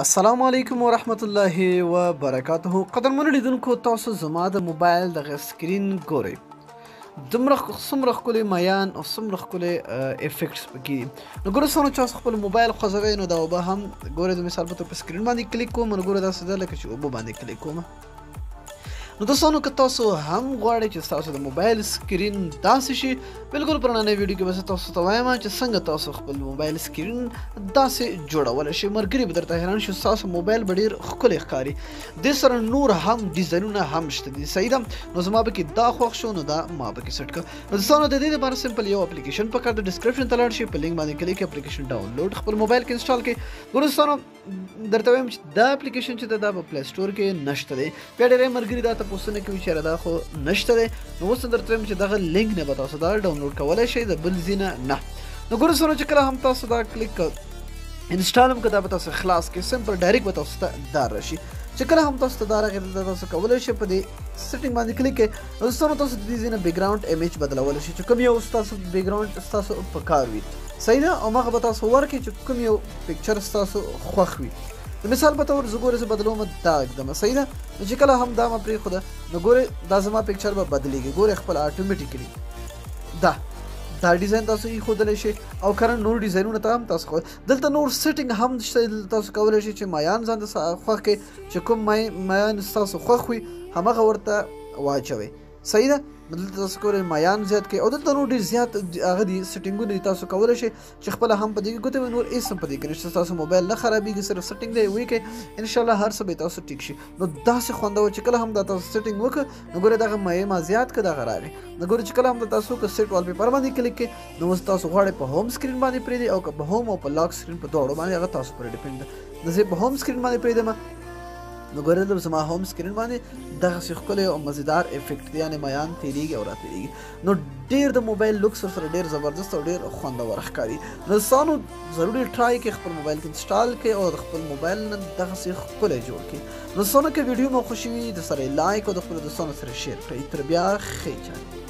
السلام علیکم ورحمت الله وبرکاته. قدرمنو لیدونکو، تاسو زما د موبایل دغه سکرین ګورئ. څومره ښکلي میان او څومره ښکلي افیکټس پکې دي. نو ګوره څونه چې تاسو خپل موبایل خوځوئ نو دا اوبه هم ګورئ، د مثال په توګه په سکرین باندې کلیک کوم نو ګوره داسې ده لکه چې اوبه باندې کلیک کوم. نو دوستانو که تاسو هم غواړئ چې ستاسو د موبایل سکرین داسې شي، بالکل په نننۍ ویډیو کې به زه تاسو ته وایم چې څنګه تاسو خپل موبایل سکرین داسې جوړولی شئ. ملګري به درته حیران شي، ستاسو موبایل به ډېر ښکلی ښکاري. دې سره نور هم ډیزاینونه هم شته دي. صحیح ده؟ نو زما پکې دا خوښ شو نو دا ما پکې سیټ کړه. نو دوستانو د دې لپاره سمپل یو اپلیکیشن پکار ده. ډسکرپشن ته لاړ شئ، په لینک باندې کلیک اپلیکیشن ډاونلوډ خپل موبایل کې انسټال کړئ. ګوره دوستانو درته وایم چې دا اپلیکیشن چې ده دا په پلی سټور کې نشته دی. بیا ډېری ملګري دا تپوسونه کوي چې دا خو نشته دی. نو اوس درته وایم چې دغه لینک نه به تاسو دا ډاونلوډ کولی شئ، د بل ځای نه. نو ګوره دوستانو چې کله هم تاسو دا کلیک انسټال هم که دا به تاسو خلاص کړئ، سمپل ډایرکټ به تاسو ته دا راشي. چې کله هم تاسو ته دا راغی دا تاسو کولی شئ په دې سیټینګ باندې کلیک کړئ. نو دوستانو تاسو د دې ځای نه بیکګراونډ ایمیج بدلولی شئ چې کوم یو ستاسو بیکګراونډ ستاسو په کار وي. صحیح ده؟ او هغه به تاسو ورکړئ چې کوم یو پکچر ستاسو خوښ وي. د مثال په طور زه ګورې زه بدلوم دا ږدم. صحیح ده؟ نو چې کله هم دا ما پرېښوده نو ګورې دا زما پکچر به بدلېږي. ګورې خپل اټومیټیکلي دا ډیزاین تاسو ایښودلی شئ او کرنټ نور ډیزاینونه ته هم تاسو دلته نور سیټینګ هم شته. دلته تاسو کولی شئ چې میان ځان ته خوښ کړئ، چې کوم میان ستاسو خوښ وي همغه ورته واچوئ. صحیح ده؟ دلته تاسو کولی میان زیات کړئ او دلته نور ډېر زیات هغه دي سیټینګونه دي. تاسو کولی شئ چې خپله هم په دې کې ګوتې وي، نور هېڅ هم په دې کې نشته. ستاسو موبایل نه خرابېږي، صرف سیټینګ دی ویې کړئ، انشاءالله هر څه به تاسو ټیک شي. نو داسې خوندور چې کله هم دا تاسو سیټینګ وکړه نو ګورئ دغه مایع ما زیات کړه دغه راغی. نو ګورئ چې کله هم تاسو که سیټ والپیپر باندې کلیک کړئ نو اوس تاسو غواړئ په ہوم سکرین باندې پرېږدئ او که په ہوم او په لاک سکرین په دواړو باندې هغه تاسو پورې ډیپینډ ده. نو زه په ہوم سکرین باندې پرېږدم. نو ګورئ دلته زما ہوم سکرین باندې دغسې ښکلی او مزیدار افیکټ دی، یعنې میان تېرېږي او راتېرېږي. نو ډېر د موبایل لوکس ورسره ډېر زبردست او ډېر خوندور ښکاري. نو دوستانو ضروري ټرای کړئ، خپل موبایل کې انسټال کړئ او د خپل موبایل نه دغسې ښکلی جوړ کړئ. نو دوستانو که ویډیو مو خوښي وي د سره یې لایک او د خپلو دوستانو سره شیر کړئ. تر بیا ښې چارې.